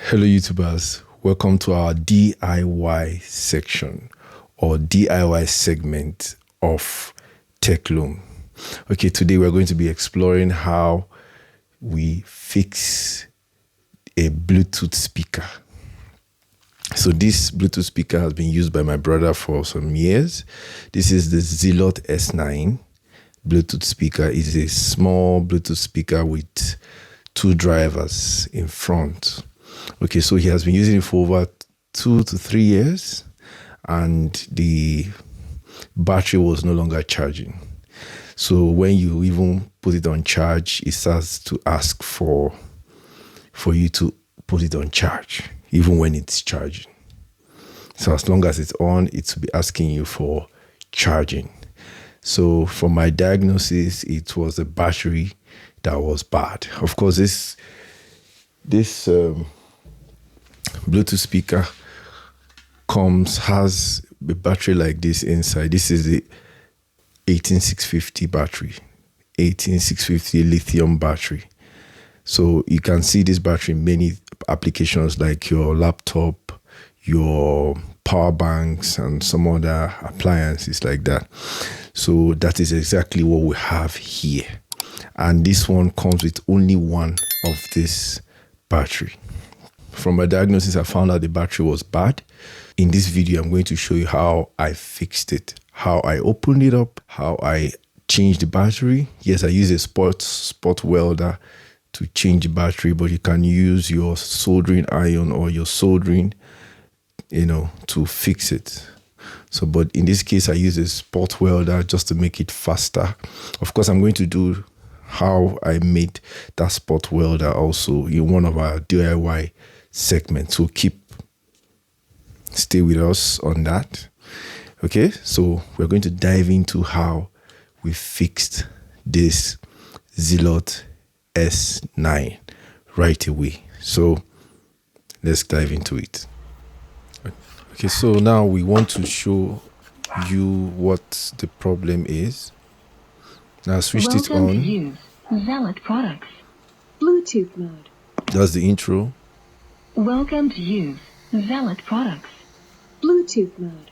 Hello YouTubers, welcome to our DIY section or DIY segment of TechLoom. Okay, today we're going to be exploring how we fix a Bluetooth speaker. So this Bluetooth speaker has been used by my brother for some years. This is the Zealot S9 Bluetooth speaker. It's a small Bluetooth speaker with two drivers in front. Okay, so he has been using it for over 2 to 3 years, and the battery was no longer charging. So when you even put it on charge, it starts to ask for you to put it on charge, even when it's charging. So as long as it's on, it will be asking you for charging. So for my diagnosis, it was the battery that was bad. Of course, this Bluetooth speaker has a battery like this inside. This is the 18650 battery, 18650 lithium battery. So you can see this battery in many applications like your laptop, your power banks, and some other appliances like that. So that is exactly what we have here. And this one comes with only one of this battery. From my diagnosis, I found out the battery was bad. In this video, I'm going to show you how I fixed it, how I opened it up, how I changed the battery. Yes, I use a spot welder to change the battery, but you can use your soldering iron or your soldering, to fix it. So, but in this case, I use a spot welder just to make it faster. Of course, I'm going to do how I made that spot welder also in one of our DIY segments. So stay with us on that. Okay, so we're going to dive into how we fixed this Zealot S9 right away. So let's dive into it. Okay, so now we want to show you what the problem is. Now I switched it on. Welcome to use Zealot products. Bluetooth mode. That's the intro. Welcome to use Zealot products. Bluetooth mode.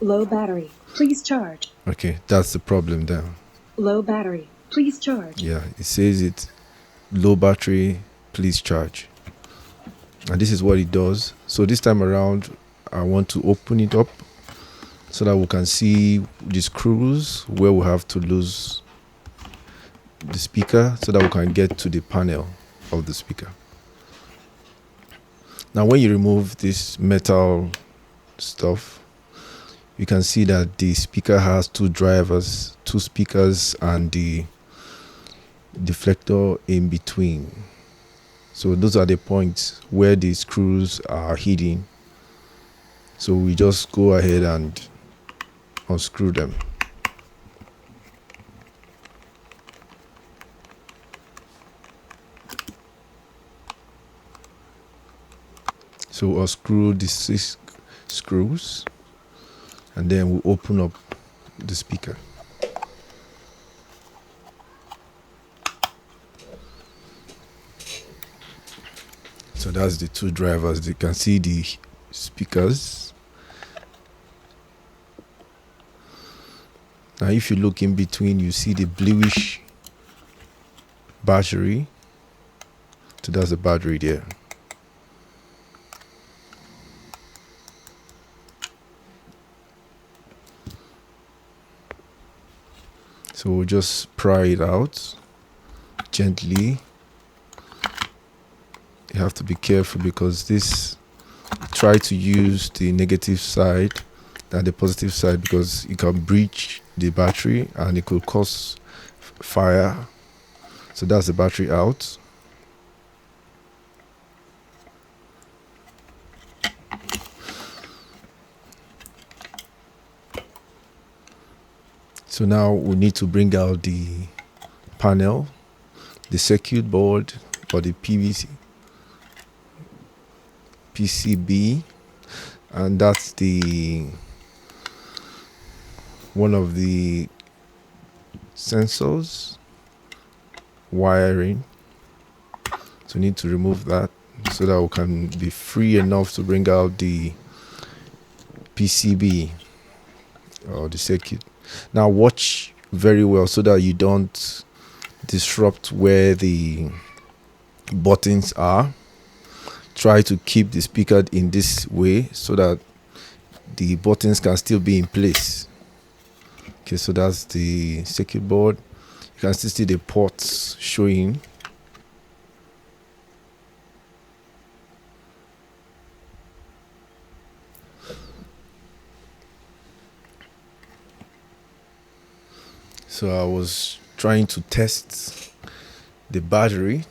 Low battery. Please charge. Okay, that's the problem there. Low battery. Please charge. Yeah, it says it. Low battery, please charge. And this is what it does. So this time around, I want to open it up so that we can see the screws where we have to lose the speaker so that we can get to the panel of the speaker. Now when you remove this metal stuff, you can see that the speaker has two drivers, two speakers, and the deflector in between. So those are the points where the screws are hidden. So we just go ahead and unscrew them. So unscrew the 6 screws, and then we open up the speaker. So that's the two drivers. You can see the speakers. Now if you look in between, you see the bluish battery. So that's the battery there. So we'll just pry it out gently. You have to be careful because try to use the negative side than the positive side, because you can breach the battery and it could cause fire. So that's the battery out. So now we need to bring out the panel, the circuit board, or the PCB, and that's one of the sensors, wiring. So we need to remove that so that we can be free enough to bring out the PCB or the circuit. Now watch very well so that you don't disrupt where the buttons are. Try to keep the speaker in this way so that the buttons can still be in place. Okay, so that's the circuit board. You can still see the ports showing. So I was trying to test the battery.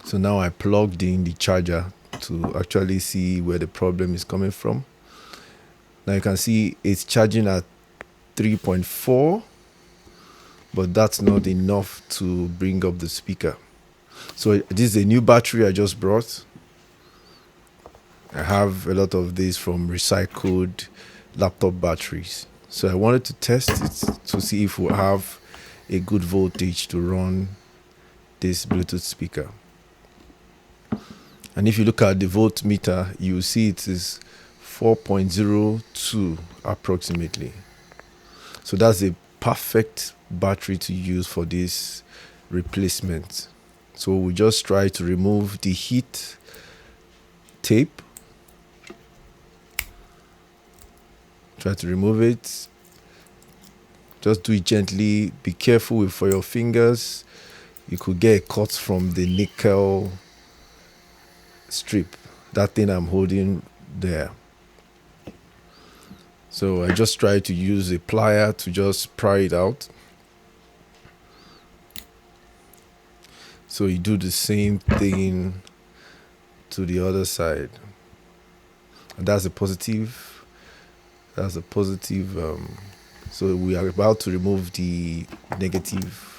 So now I plugged in the charger to actually see where the problem is coming from. Now you can see it's charging at 3.4, but that's not enough to bring up the speaker. So this is a new battery I just brought. I have a lot of these from recycled laptop batteries. So I wanted to test it to see if we have a good voltage to run this Bluetooth speaker. And if you look at the voltmeter, you will see it is 4.02 approximately. So that's a perfect battery to use for this replacement. So we just try to remove the heat tape. Try to remove it. Just do it gently. Be careful for your fingers. You could get a cut from the nickel strip, that thing I'm holding there. So I just try to use a plier to just pry it out. So you do the same thing to the other side. And that's a positive. That's a positive. So we are about to remove the negative.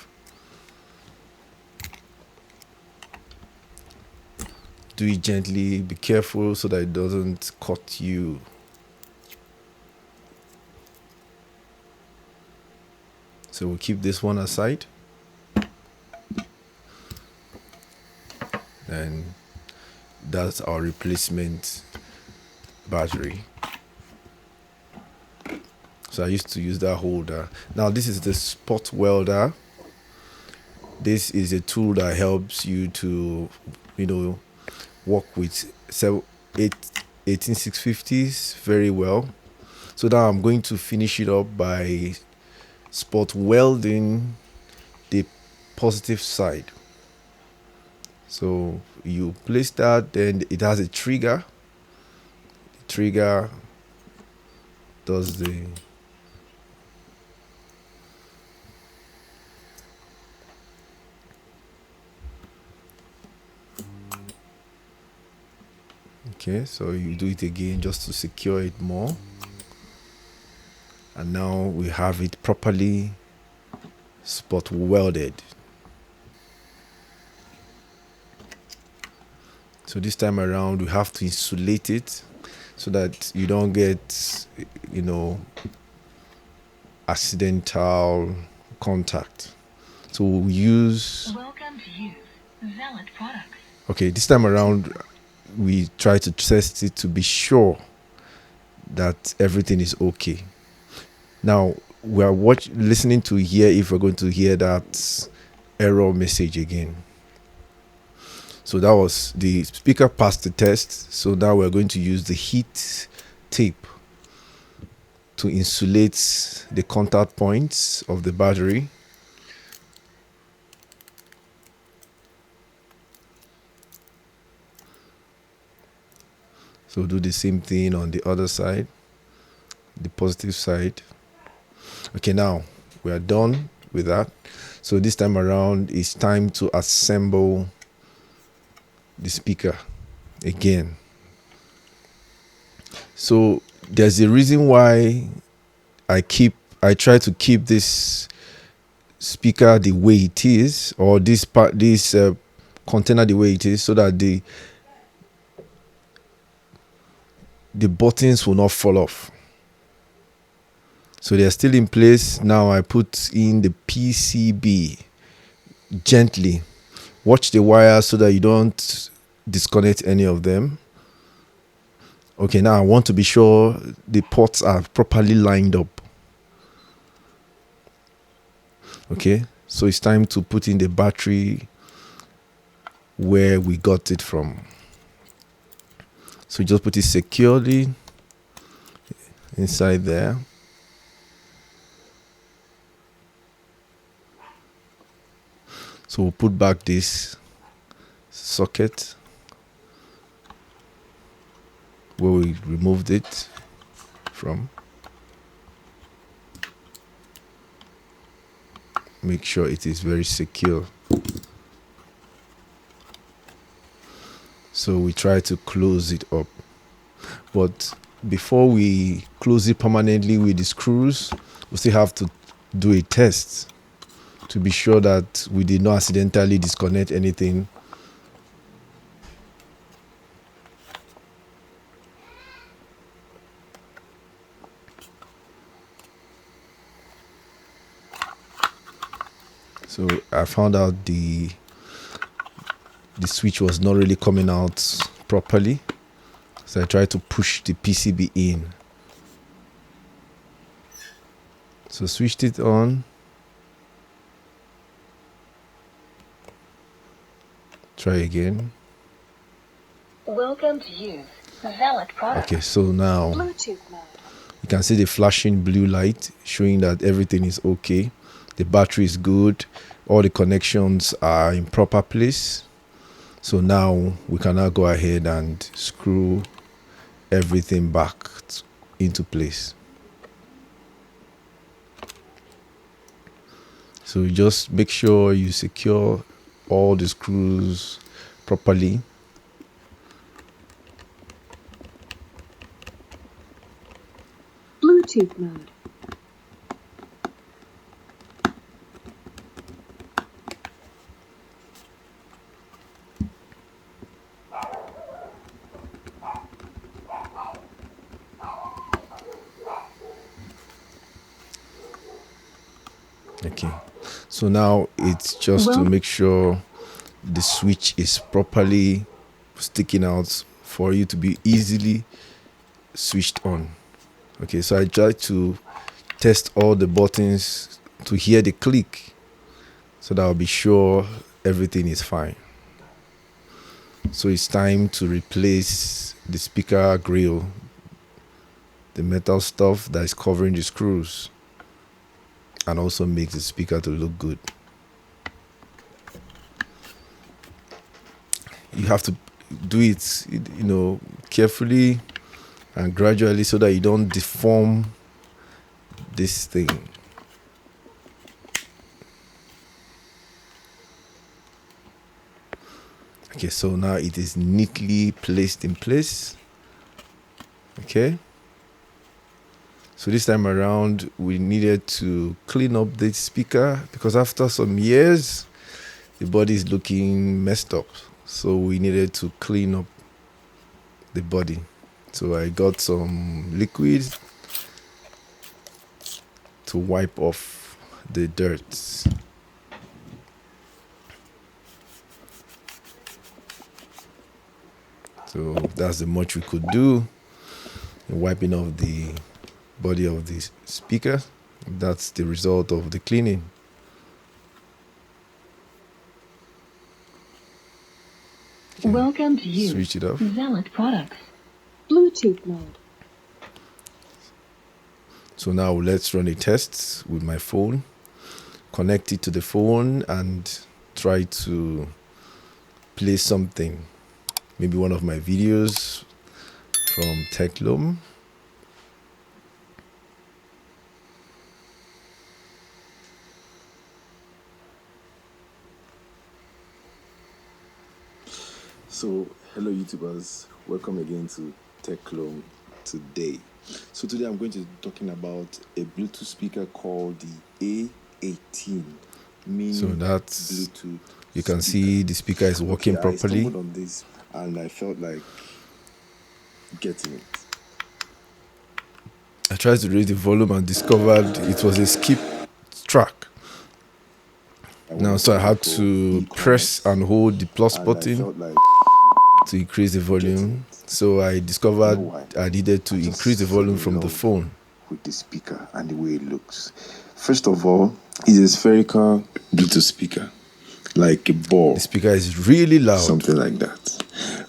Do it gently, be careful so that it doesn't cut you. So we'll keep this one aside. And that's our replacement battery. So I used to use that holder. Now this is the spot welder. This is a tool that helps you to, work with 18650s very well. So now I'm going to finish it up by spot welding the positive side. So you place that, then it has a trigger. The trigger does the okay, so you do it again just to secure it more. And now we have it properly spot welded. So this time around we have to insulate it so that you don't get, accidental contact. So we'll use Welcome to use Zealot products. Okay, this time around we try to test it to be sure that everything is okay. Now we are listening to hear if we're going to hear that error message again. So that was the speaker passed the test. So now we're going to use the heat tape to insulate the contact points of the battery. So do the same thing on the other side, the positive side. Okay, now we are done with that. So this time around, it's time to assemble the speaker again. So there's a reason why I try to keep this speaker the way it is, or this container the way it is, so that the the buttons will not fall off. So they are still in place. Now I put in the PCB gently. Watch the wire so that you don't disconnect any of them. Okay, now I want to be sure the ports are properly lined up. Okay, so it's time to put in the battery where we got it from. So just put it securely inside there. So we'll put back this socket where we removed it from. Make sure it is very secure. So we try to close it up. But before we close it permanently with the screws, we still have to do a test to be sure that we did not accidentally disconnect anything. So I found out the switch was not really coming out properly. So I tried to push the PCB in. So switched it on. Try again. Welcome to use Zealot products. Okay, so now Bluetooth mode. you can see the flashing blue light showing that everything is okay. The battery is good. All the connections are in proper place. So now we can now go ahead and screw everything back into place. So you just make sure you secure all the screws properly. Bluetooth mode. Okay, so now it's just to make sure the switch is properly sticking out for you to be easily switched on. Okay, so I try to test all the buttons to hear the click so that I'll be sure everything is fine. So it's time to replace the speaker grill, the metal stuff that is covering the screws, and also makes the speaker to look good. You have to do it, carefully and gradually so that you don't deform this thing. Okay, so now it is neatly placed in place. Okay. So this time around, we needed to clean up the speaker because after some years, the body is looking messed up. So we needed to clean up the body. So I got some liquid to wipe off the dirt. So that's the much we could do in wiping off the body of the speaker. That's the result of the cleaning. Okay. Welcome to use Switch it off. Zealot products. Bluetooth mode. So now let's run a test with my phone. Connect it to the phone and try to play something. Maybe one of my videos from Techlome. So, hello YouTubers, welcome again to Techlome today. So today I'm going to be talking about a Bluetooth speaker called the A18 mini. So that's Bluetooth. You can see the speaker is working properly. I stumbled on this and I felt like getting it. I tried to raise the volume and discovered it was a skip track. Now, so I had to press and hold the plus button to increase the volume. So I discovered I needed to increase the volume from the phone. With the speaker and the way it looks. First of all, it's a spherical Bluetooth speaker, like a ball. The speaker is really loud. Something like that.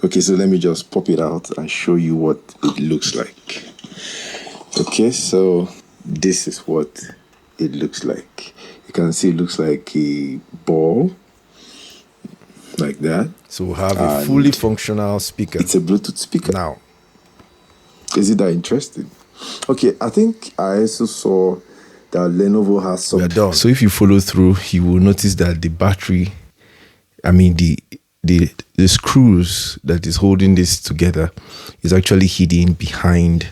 Okay, so let me just pop it out and show you what it looks like. Okay, so this is what it looks like. You can see it looks like a ball, like that. So we have a fully functional speaker. It's a Bluetooth speaker. Now, is it that interesting? Okay, I think I also saw that Lenovo has some. we are done. So if you follow through, you will notice that the battery, I mean the screws that is holding this together is actually hidden behind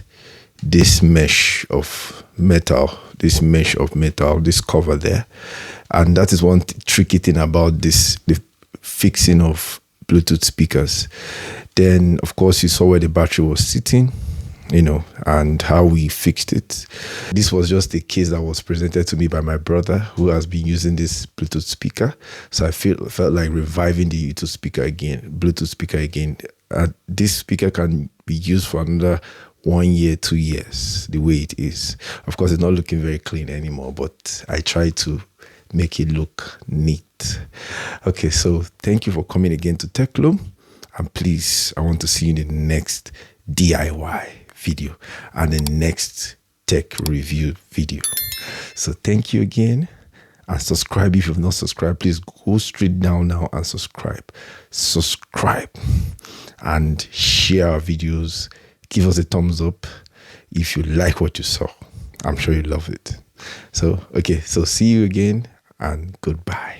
this mesh of metal, this cover there. And that is one tricky thing about this, the fixing of Bluetooth speakers. Then, of course, you saw where the battery was sitting, and how we fixed it. This was just a case that was presented to me by my brother, who has been using this Bluetooth speaker. So I felt like reviving the Bluetooth speaker again. This speaker can be used for another 1 year, 2 years, the way it is. Of course, it's not looking very clean anymore, but I try to make it look neat. Okay, so thank you for coming again to TechLoom. And please, I want to see you in the next DIY video and the next tech review video. So thank you again, and subscribe if you've not subscribed. Please go straight down now and subscribe and share our videos. Give us a thumbs up if you like what you saw. I'm sure you love it. So okay, so see you again and goodbye.